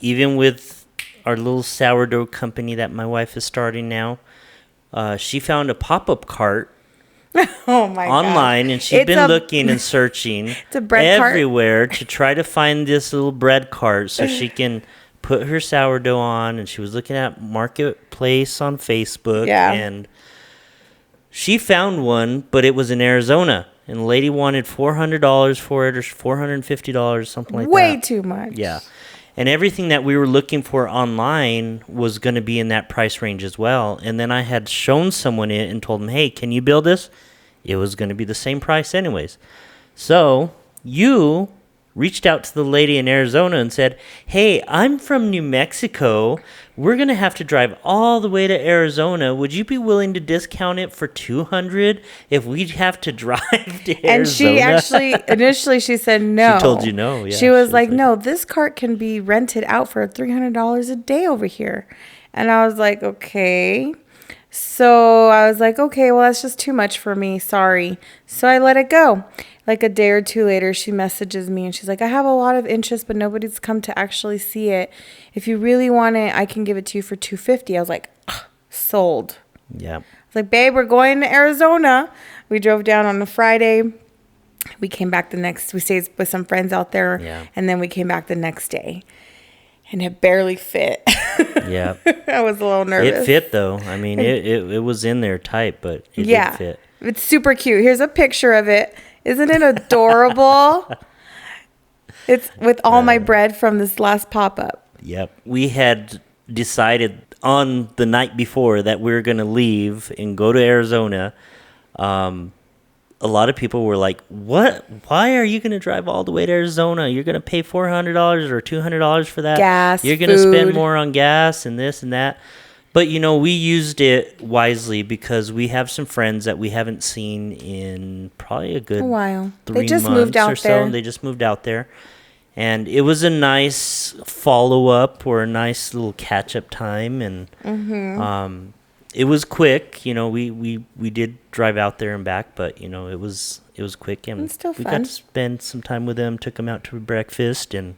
Even with our little sourdough company that my wife is starting now, she found a pop-up cart Oh my god. online, and she's been looking and searching It's a bread cart. everywhere to try to find this little bread cart so she can put her sourdough on. And she was looking at Marketplace on Facebook, and she found one, but it was in Arizona, and the lady wanted $400 for it, or $450, something like that. Way too much. Yeah. And everything that we were looking for online was going to be in that price range as well. And then I had shown someone it and told them, hey, can you build this? It was going to be the same price anyways. So you reached out to the lady in Arizona and said, hey, I'm from New Mexico. We're going to have to drive all the way to Arizona. Would you be willing to discount it for $200 if we have to drive to Arizona? And she actually, initially she said no. She told you no, yeah. She was like, no, this cart can be rented out for $300 a day over here. And I was like, okay. So I was like, okay, well, that's just too much for me. Sorry. So I let it go. Like a day or two later, she messages me and she's like, I have a lot of interest, but nobody's come to actually see it. If you really want it, I can give it to you for $250. I was like, sold. Yeah. I was like, babe, we're going to Arizona. We drove down on a Friday. We came back we stayed with some friends out there. Yeah. And then we came back the next day. And it barely fit. Yeah. I was a little nervous. It fit, though. I mean, it was in there tight, but it did fit. It's super cute. Here's a picture of it. Isn't it adorable? It's with all my bread from this last pop-up. Yep. We had decided on the night before that we were going to leave and go to Arizona. A lot of people were like, what? Why are you going to drive all the way to Arizona? You're going to pay $400 or $200 for that? Gas, You're going to spend more on gas and this and that. But, we used it wisely because we have some friends that we haven't seen in probably a good while. 3 They just months moved out or so. there. And they just moved out there. And it was a nice follow-up or a nice little catch-up time. And it was quick. We did drive out there and back, but, it was quick. And it's still we fun. got to spend some time with them, took them out to breakfast, and